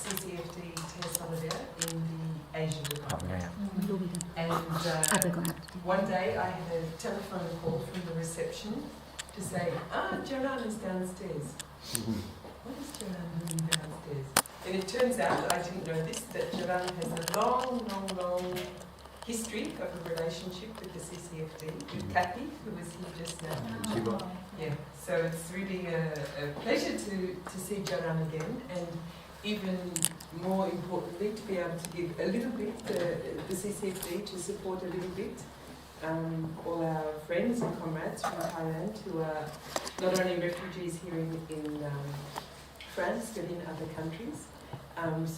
CCFD Solidaire in the Asia ทำ department. ไงอ่ะ And one day I had a telephone call from the reception to say, Jaran is downstairs. What is Jaran doing downstairs? And it turns out, I didn't know this, that Jaran has a long history of a relationship with the CCFD, with Kathy, who was here just now. Yeah, so it's really a pleasure to see Jaran again, and even more importantly, to be able to give a little bit, the CCFD to support a little bit all our friends and comrades from Thailand who are not only refugees here in France, but in other countries.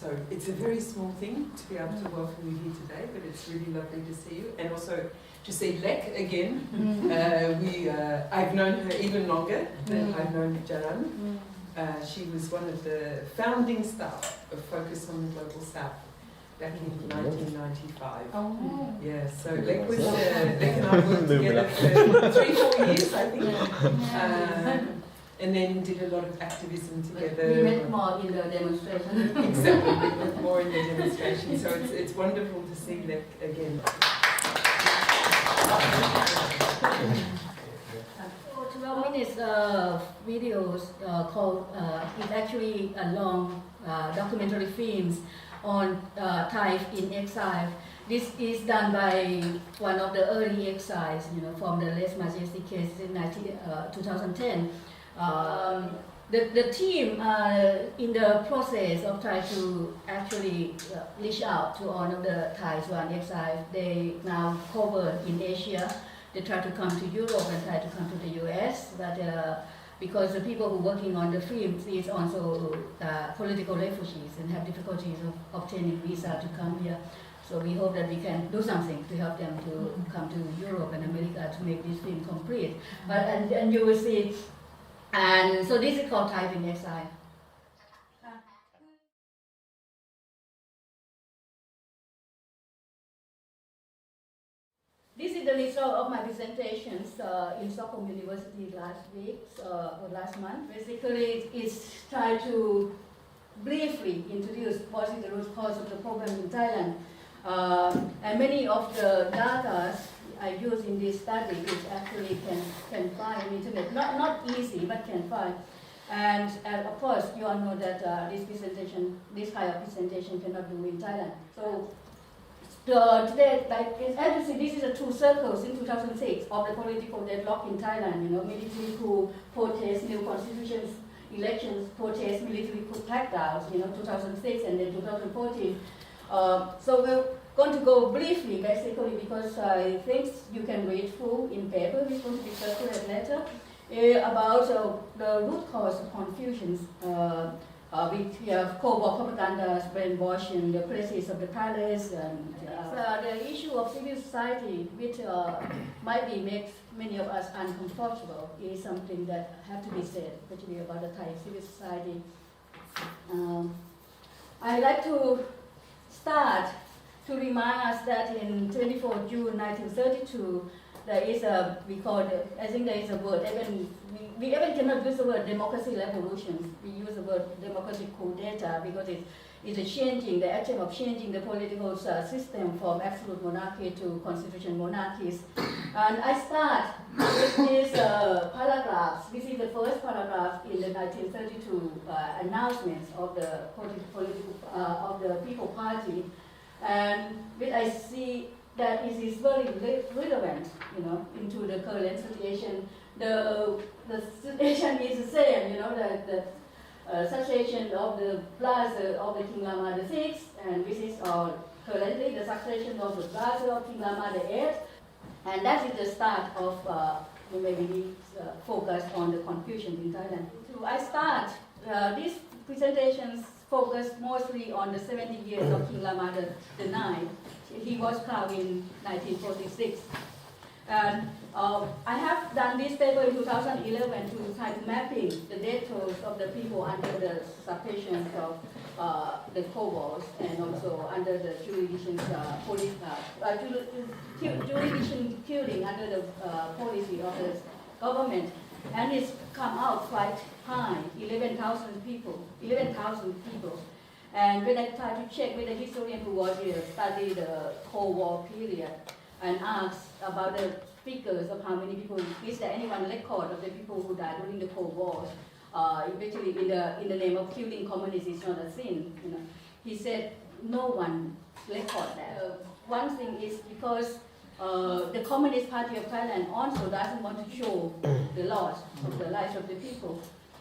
So it's a very small thing to be able to welcome you here today, but it's really lovely to see you. And also to see Lek again. I've known her even longer than I've known Jaran. She was one of the founding staff of Focus on the Global South back in 1995. Yeah, so Lek and I worked together for 3-4 years, I think. And then did a lot of activism together. We met more in the demonstration. Exactly, we met more in the demonstration. So it's wonderful to see Lek again. 12 minutes videos called is actually a long documentary films on Thai in exile. This is done by one of the early exiles, from the less majestic case in 2010. The team in the process of trying to actually reach out to all of the Thais who are in exile. They now cover in Asia. They try to come to Europe and try to come to the US, but because the people who are working on the films is also political refugees and have difficulties of obtaining visa to come here. So we hope that we can do something to help them to come to Europe and America to make this film complete. And you will see. And so this is called Thai in Exile. This is the result of my presentations in Stockholm University last week or last month. Basically, it's try to briefly introduce what is the root cause of the problem in Thailand. And many of the data I use in this study is actually can find on the internet. Not easy, but can find. And of course, you all know that this kind of presentation cannot do in Thailand. So today, as you see, this is the two circles in 2006 of the political deadlock in Thailand. Military coup, protest, new constitutions, elections, protest, military coup crackdowns. 2006 and then 2014. So we're going to go briefly, basically, because I think you can read through in paper. It's going to be circulated later about the root cause of confusions with co-war propaganda, brainwashing, the places of the palace, and the issue of civil society, which might be makes many of us uncomfortable, is something that have to be said, especially about the Thai civil society. I like to start to remind us that in 24 June 1932, there is I think there is a word, we even cannot use the word democracy revolution. We use the word democracy coup d'etat because it's the attempt of changing the political system from absolute monarchy to constitutional monarchies. And I start with these paragraphs. This is the first paragraph in the 1932 announcements of the of the People Party. And which I see that it is very relevant, into the current situation. The situation is the same, the succession of the brother of the King Rama VI, and this is currently the succession of the brother of King Rama VIII, and that is the start of maybe we focus on the confusion in Thailand. So I start these presentations focus mostly on the 70 years of King Rama IX. He was crowned in 1946. And I have done this paper in 2011 to try to mapping the death tolls of the people under the suppression of the co-wars and also under the jurisdiction killing under the policy of the government. And it's come out quite high, 11,000 people. And when I tried to check with the historian who was here, studied the Cold War period, and asked about the figures of how many people, is there anyone record of the people who died during the Cold War, especially in the name of killing communists is not a sin, you know. He said no one record that. One thing is because the Communist Party of Thailand also doesn't want to show the loss of the lives of the people.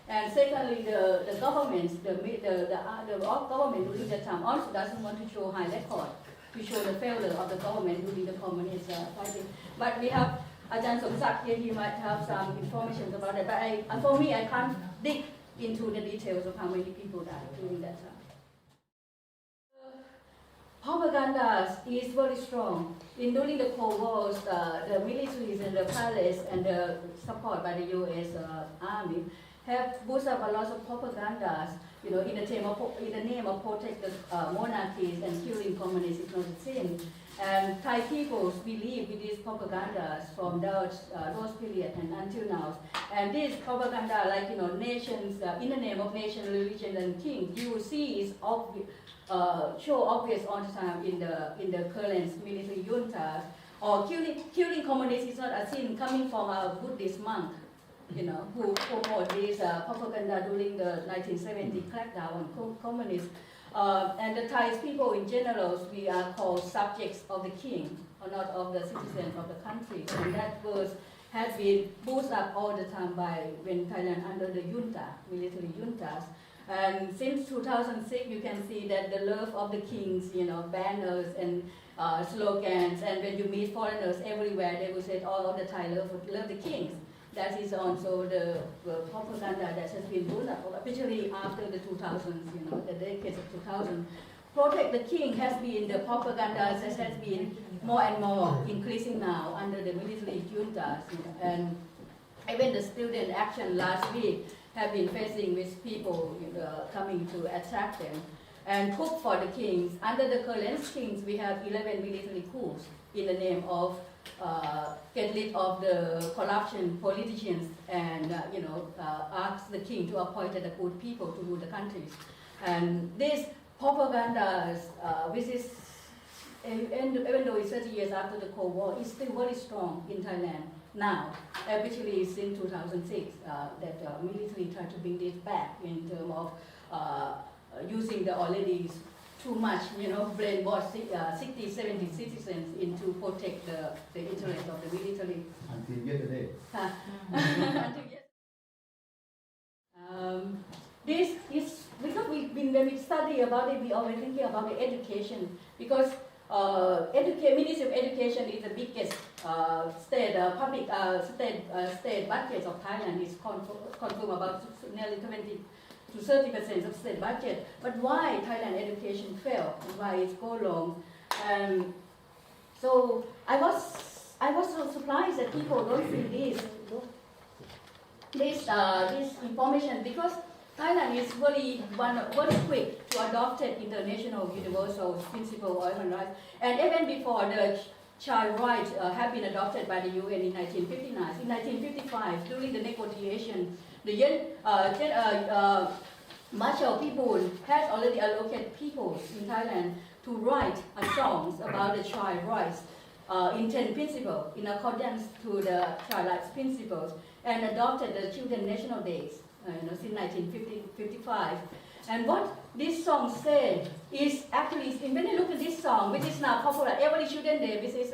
And secondly, the government, the government during that time also doesn't want to show high record, to show the failure of the government during the communist fighting. But we have Ajahn Somsak here, he might have some information about it. But for me, I can't dig into the details of how many people died during that time. Propaganda is very strong. During the Cold War, the militaries and the pilots and the support by the U.S. Army have boosted up a lot of propagandas, you know, in the name of protect the monarchies and killing communists is not a sin. And Thai people believe in these propagandas from those period and until now. And this propaganda, like, you know, nations, in the name of nation, religion, and king, you see is show obvious all the time in the current military junta. Or killing communists is not a sin coming from a Buddhist monk, you know, who promote this propaganda during the 1970 crackdown on communists. And the Thai people in general, we are called subjects of the king, or not of the citizens of the country. And that has been boosted up all the time by when Thailand under the junta, military juntas. And since 2006, you can see that the love of the kings, you know, banners and slogans. And when you meet foreigners everywhere, they will say, all the Thai love the kings. That is also the propaganda that has been built up, especially after the 2000s, you know, the decades of 2000. Protect the king has been the propaganda that has been more and more increasing now under the military juntas. You know, and even the student action last week have been facing with people, you know, coming to attack them. And cook for the kings. Under the current kings, we have 11 military coups in the name of get rid of the corruption politicians and you know, ask the king to appoint the good people to rule the countries. And this propaganda, which is, even though it's 30 years after the Cold War, is still very strong in Thailand now, especially since 2006, that military tried to bring this back in terms of using the already too much, you know, brainwash 60, 70 citizens into protect the interests of the military. Until yesterday. Until this is because when we study about it, we always thinking about the education because Ministry of Education is the biggest state budget of Thailand. Is consume about nearly 20 to 30% of state budget. But why Thailand education failed and why it's go wrong? So I was so surprised that people don't see this information because Thailand is very quick to adopt international universal principle of human rights. And even before the child rights have been adopted by the UN in 1959. In 1955, during the negotiation, the Marshall people has already allocated people in Thailand to write songs about the child rights in 10 principles in accordance to the child rights principles and adopted the Children National Days since 1955. And what this song said is actually, when you look at this song, which is now popular, every Children's Day, which is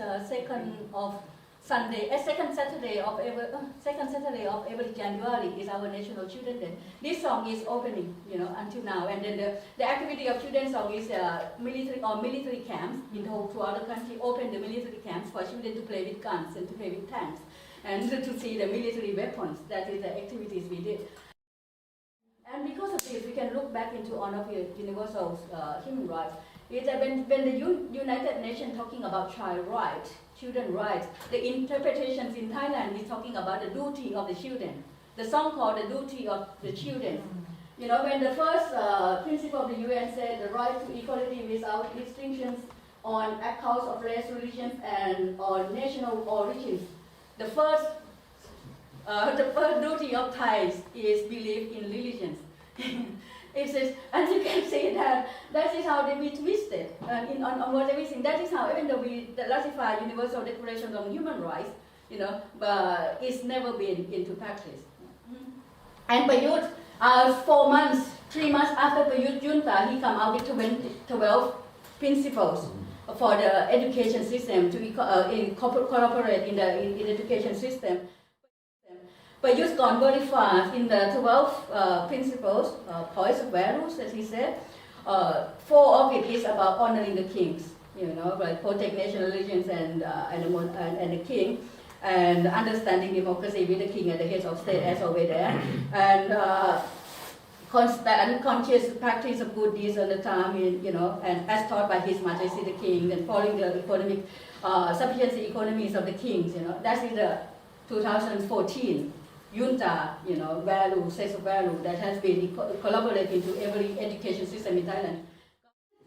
second Saturday of every January is our National Children's Day. This song is opening, until now. And then the activity of children's song is military camps throughout the country, open the military camps for children to play with guns and to play with tanks and to see the military weapons. That is the activities we did. And because of this, we can look back into one of the universal human rights. Is that when the United Nations talking about child rights, children rights, the interpretations in Thailand is talking about the duty of the children. The song called The Duty of the Children. When the first principle of the UN said the right to equality without distinctions on accounts of race, religion, and on national origins, the first duty of Thais is belief in religions. It says, and you can see that that is how we twisted on what everything. That is how, even though we ratify Universal Declaration on Human Rights, but it's never been into practice. And Prayut, 3 months after Prayut junta, he come out with 12 principles for the education system to incorporate in the education system. But just gone very fast in the 12 principles, points of values, as he said. 4 of it is about honoring the kings, like protect national religions and the king, and understanding democracy with the king at the head of state as over there, and conscious practice of good deeds all the time, and as taught by His Majesty the King, and following the economic sufficiency economies of the kings. That is the 2014 junta, value, sense of value that has been collaborated into every education system in Thailand.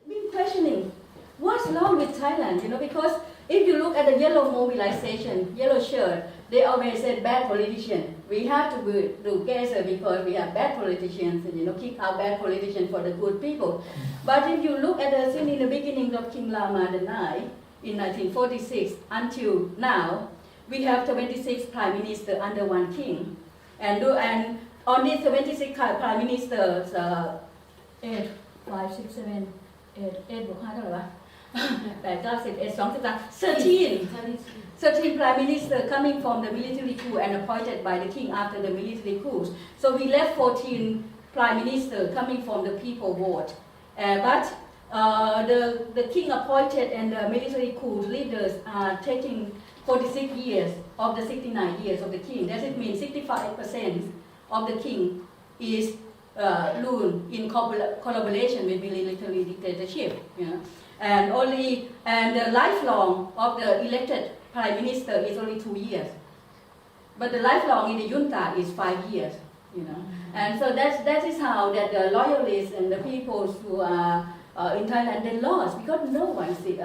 Been questioning what's wrong with Thailand, because if you look at the yellow mobilization, yellow shirt, they always said bad politician. We have to do together because we have bad politicians and kick out bad politicians for the good people. But if you look at the scene in the beginning of King Rama IX in 1946 until now, we have 26 prime ministers under one king, and on these 26 prime ministers, 8, 5, 6, 7, 8 บวก 5 เท่าไหร่วะ 8 9 10 11 12 13 prime ministers coming from the military coup and appointed by the king after the military coups. So we left 14 prime ministers coming from the people vote. But the king appointed and the military coup leaders are taking 46 years of the 69 years of the king. Does it mean 65% of the king is ruled in collaboration with military dictatorship? And the lifelong of the elected prime minister is only 2 years, but the lifelong in the junta is 5 years. And so that is how that the loyalists and the people who are in Thailand, they lost because no one see,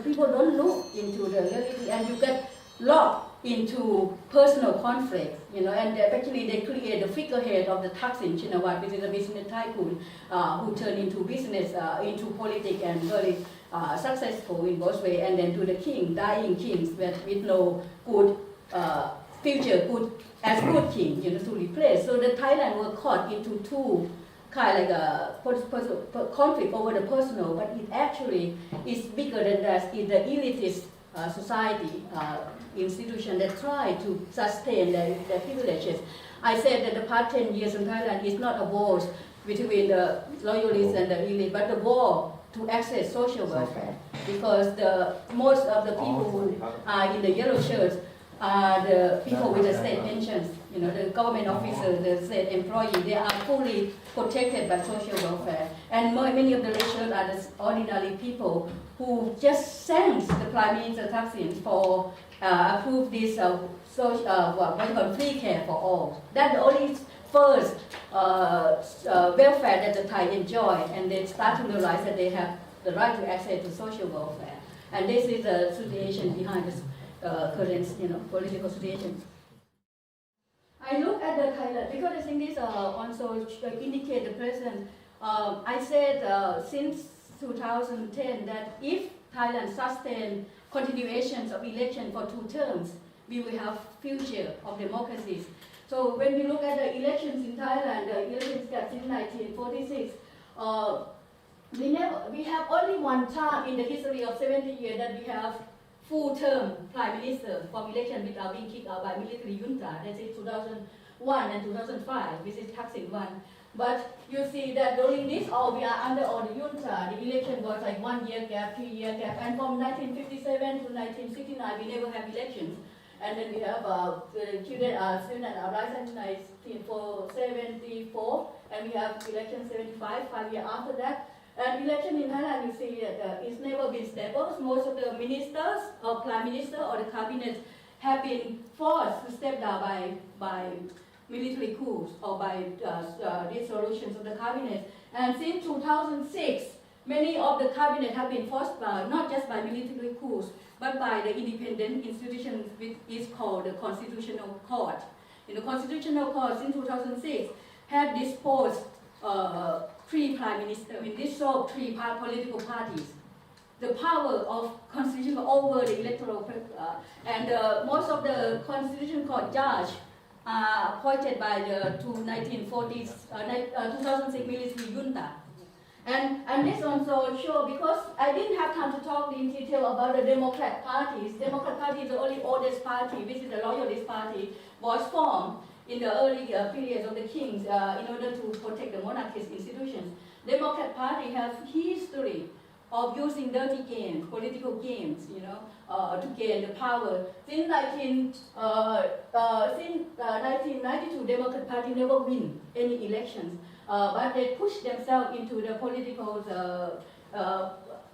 people don't look into the reality, and you get locked into personal conflict, and actually they create the figurehead of the Thaksin Shinawatra, which is a business tycoon who turned into business, into politics, and very successful in both ways, and then to the king, dying kings with no good future, good king, to replace. So the Thailand were caught into two kind of like a conflict over the personal, but it actually is bigger than that. It's the elitist society institution that try to sustain their privileges. I said that the past 10 years in Thailand is not a war between the loyalists and the elite, but the war to access social welfare, because most of the people who are in the yellow shirts are the people with the state pensions, the government officers, the state employees, they are fully protected by social welfare. And many of the red shirts are the ordinary people who just thanks the Prime Minister Thaksin for approve this free care for all. That's the only first welfare that the Thai enjoy, and they start to realize that they have the right to access to social welfare. And this is the situation behind this current, political situation. I look at the Thailand because I think this also indicate the present. I said since 2010 that if Thailand sustain continuations of election for 2 terms, we will have future of democracies. So when we look at the elections in Thailand, the elections got in 1946. We have only one time in the history of 70 years that we have full-term prime minister from election without being kicked out by military junta. That is 2001 and 2005. This is Thaksin 1. But you see that during this, we are under all the junta. The election was like 1 year gap, 2 year gap, and from 1957 to 1969, we never have elections. And then we have student uprising in 1974, and we have election 75, 5 years after that. And election in Thailand, you see that it's never been stable. Most of the ministers or prime minister or the cabinet have been forced to step down by military coups or by dissolutions of the cabinet. And since 2006, many of the cabinet have been forced by, not just by military coups, but by the independent institution which is called the Constitutional Court. The Constitutional Court in 2006 had disposed three prime ministers. In this show, three political parties. The power of constitution over the electoral and most of the constitution court judge are appointed by the 1940s 2006 military junta. And this also show because I didn't have time to talk in detail about the Democrat parties. Democrat Party is the only oldest party, which is the Loyalist Party, was formed in the early periods of the kings in order to protect the monarchist institutions. Democrat Party has history of using dirty games, political games, you know, to gain the power. Since 1992, Democrat Party never win any elections, but they pushed themselves into the political,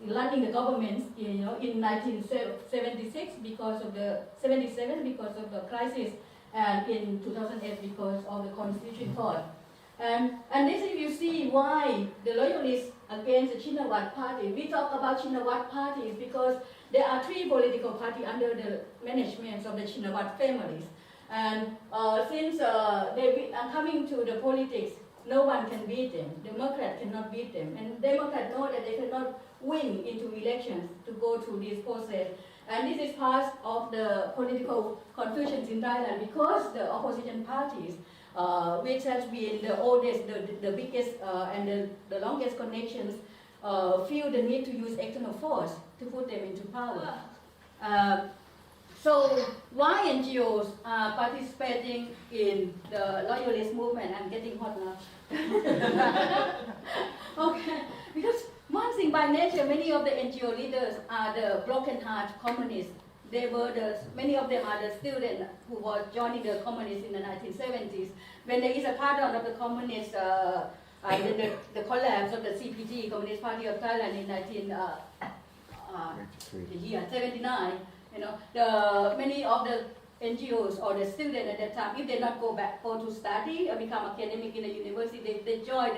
running the governments, you know, in 1976 because of the 77 because of the crisis, and in 2008 because of the Constitution Court. And this is you see why the loyalists against the Chinawat party. We talk about Chinawat parties because there are three political parties under the management of the Chinawat families. And since they are coming to the politics, no one can beat them. Democrats cannot beat them. And Democrats know that they cannot win into elections to go through this process. And this is part of the political confusions in Thailand because the opposition parties, which has been the oldest, the biggest, and the longest connections, feel the need to use external force to put them into power. So why NGOs are participating in the loyalist movement? I'm getting hot now. Okay, because one thing by nature, many of the NGO leaders are the broken heart communists. Many of them are the students who were joining the communists in the 1970s. When there is a pattern of the communists, the collapse of the CPT, Communist Party of Thailand in 1979, you know, many of the NGOs or the students at that time, if they not go to study or become academic in the university, they join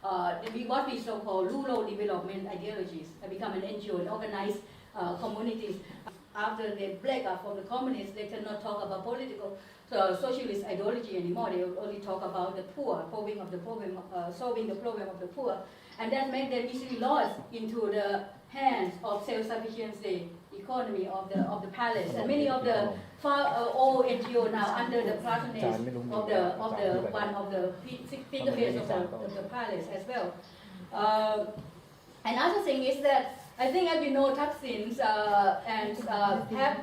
what we so-called rural development ideologies, become an NGO and organize communities. After they break up from the communists, they cannot talk about political socialist ideology anymore. They only talk about the poor, solving the problem of the poor, and that makes them easily lost into the hands of self-sufficiency economy of the palace. And many of the old NGO now under the patronage of one of the figureheads of the palace as well. Another thing is that I think, as you know, Thaksin have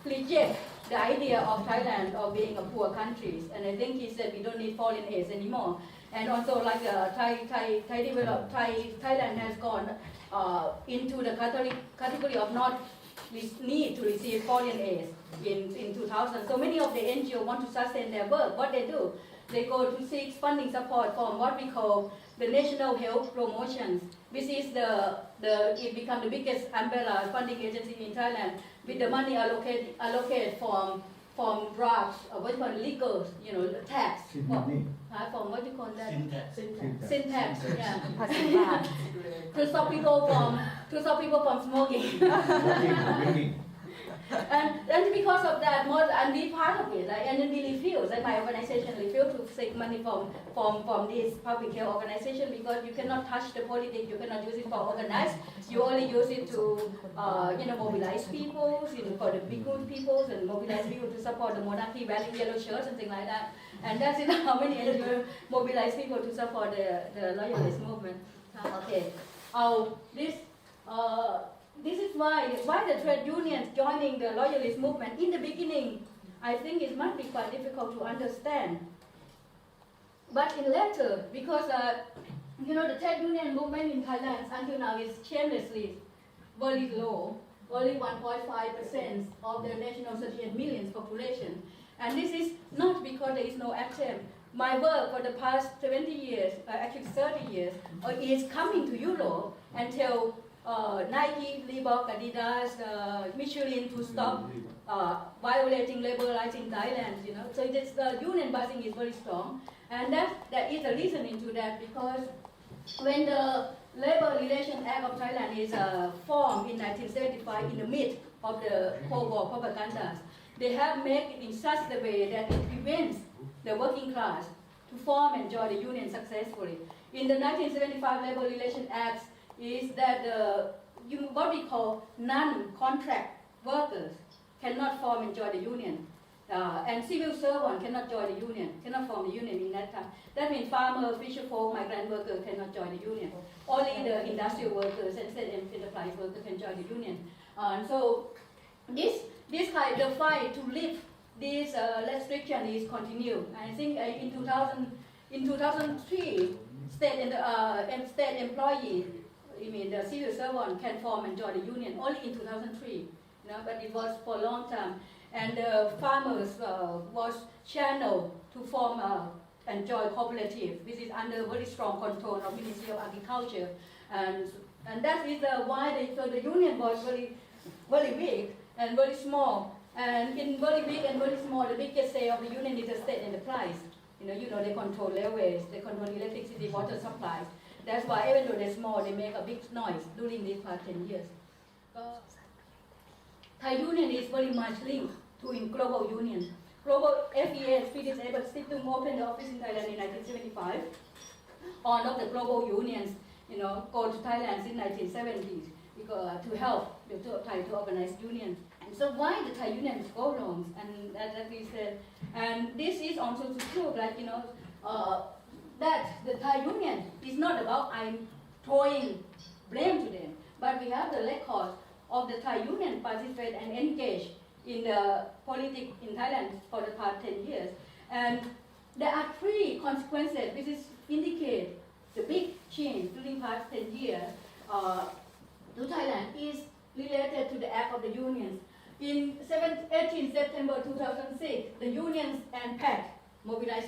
rejected the idea of Thailand of being a poor country, and I think he said we don't need foreign aid anymore. And also, like Thailand has gone into the category of not need to receive foreign aid in 2000. So many of the NGO want to sustain their work. What they do, they go to seek funding support from what we call the National Health Promotions, which is it become the biggest umbrella funding agency in Thailand, with the money allocated from drugs, what you call liquor, you know, tax. From what you call that? Sin tax. Yeah. to stop people from smoking. And because of that, and we part of it, and then we refuse, and my organization refused to take money from this public health organization because you cannot touch the politics, you cannot use it for organize, you only use it to, mobilize people, for the Bhikkhus people, and mobilize people to support the monarchy, wearing yellow shirts and things like that. And that's it, how many NGOs mobilize people to support the loyalist movement. Okay. This is why the trade unions joining the loyalist movement in the beginning, I think it might be quite difficult to understand. But in later, because the trade union movement in Thailand until now is shamelessly very low, only 1.5% of the national 38 million population. And this is not because there is no attempt. My work for the past 20 years, actually 30 years, is coming to Europe and tell Nike, Reebok, Adidas, Michelin to stop violating labor rights in Thailand. You know, so the union busing is very strong, and that is a reason into that because when the Labor Relations Act of Thailand is formed in 1975 in the midst of the Cold War propaganda, they have made it in such a way that it prevents the working class to form and join the union successfully. In the 1975 Labor Relations Act is that what we call non-contract workers cannot form and join the union. And civil servant cannot join the union, cannot form the union in that time. That means farmer, fisher folk, migrant worker cannot join the union. Only the industrial workers and state enterprise workers can join the union. And so this kind of fight to lift this restriction is continued. I think in 2003, state employees, the civil servant can form and join the union only in 2003. But it was for a long time. And the farmers was channeled to form and join cooperative. This is under very strong control of Ministry of Agriculture. And that is why the union was very, very big and very small. And in very big and very small, the biggest say of the union is the state enterprise. They control railways, they control electricity, water supplies. That's why even though they're small, they make a big noise during these past 10 years. Thai union is very much linked to global union. Global FEA, Swedish Able Stiftung, opened the office in Thailand in 1975. All of the global unions, go to Thailand since 1970s to help the Thai to organize union. And so why the Thai unions go wrong? And that is, and this is also to prove that that the Thai union is not about I'm throwing blame to them, but we have the record of the Thai union participate and engage in the politics in Thailand for the past 10 years. And there are three consequences which indicate the big change during the past 10 years to Thailand is related to the Act of the Unions. In 18 September 2006, the unions and PAC mobilized,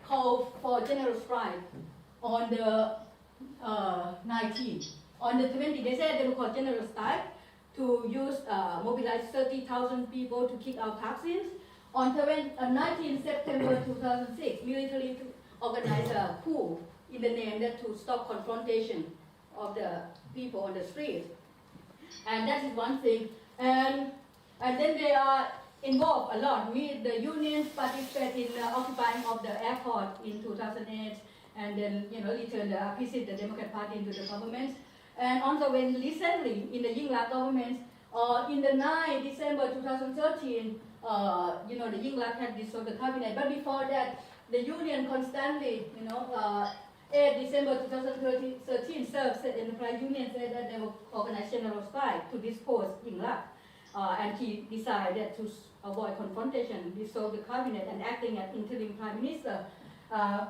called for general strike on the 19th. On the 20th, they said they would call general strike to mobilize 30,000 people to kick out Thaksin. On 19 September 2006, military organized a coup in the name that to stop confrontation of the people on the street. And that is one thing. And then they are involved a lot. The unions participate in the occupying of the airport in 2008, and then visit the Democrat Party into the government. And also when recently in the Yingluck government, in the 9 December 2013, the Yingluck had dissolved the cabinet. But before that, the union constantly, 8 December 2013, State Enterprise Union said that they will organize general strike to dispose Yingluck. And he decided to avoid confrontation, dissolve the cabinet, and acting as interim prime minister,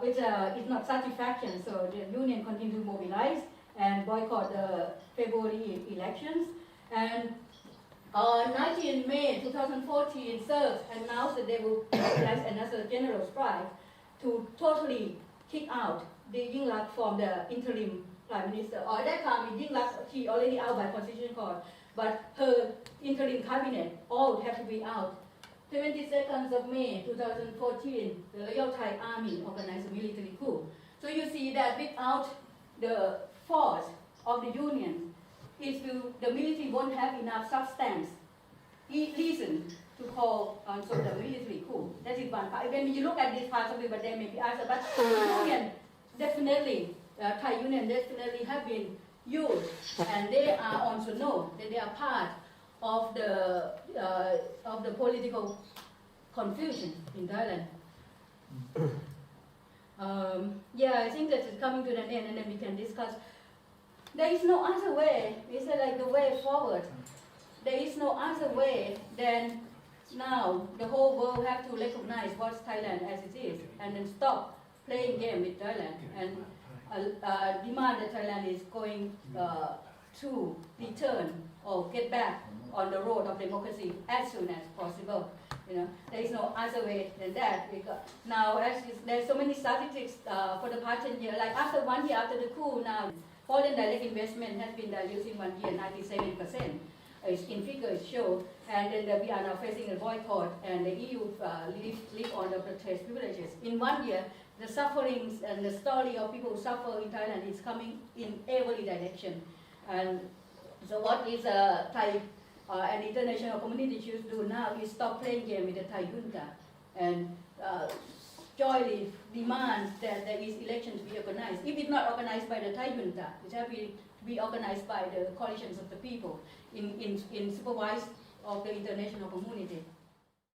which is not satisfaction. So the union continued to mobilize and boycott the February elections. And on 19 May 2014, SERV announced that they will organize another general strike to totally kick out the Yingluck from the interim prime minister. At that time, Yingluck, she already out by constitutional court, but her interim cabinet all would have to be out. 22nd of May 2014, the Royal Thai Army organized a military coup. So you see that without the force of the union, the military won't have enough substance, reason to call on the military coup. That is one part. When you look at this part of it, but there may be others, but the union definitely, Thai union definitely have been used, and they are also know that they are part of the political confusion in Thailand. I think that is coming to an end, and then we can discuss. There is no other way. It's like the way forward. There is no other way than now the whole world have to recognize what's Thailand as it is, and then stop playing game with Thailand, and demand that Thailand is going to return or get back on the road of democracy as soon as possible. There is no other way than that. Because now, there's so many statistics for the past 10 years. Like after 1 year after the coup, now foreign direct investment has been reduced in 1 year, 97%. In figures show, and then we are now facing a boycott, and the EU live on the protest privileges. In 1 year, the sufferings and the story of people who suffer in Thailand is coming in every direction. And so what is Thai and international community should do now is stop playing game with the Thai junta and jointly demand that there is election to be organized. If it's not organized by the Thai junta, it has to be organized by the coalitions of the people in supervised of the international community.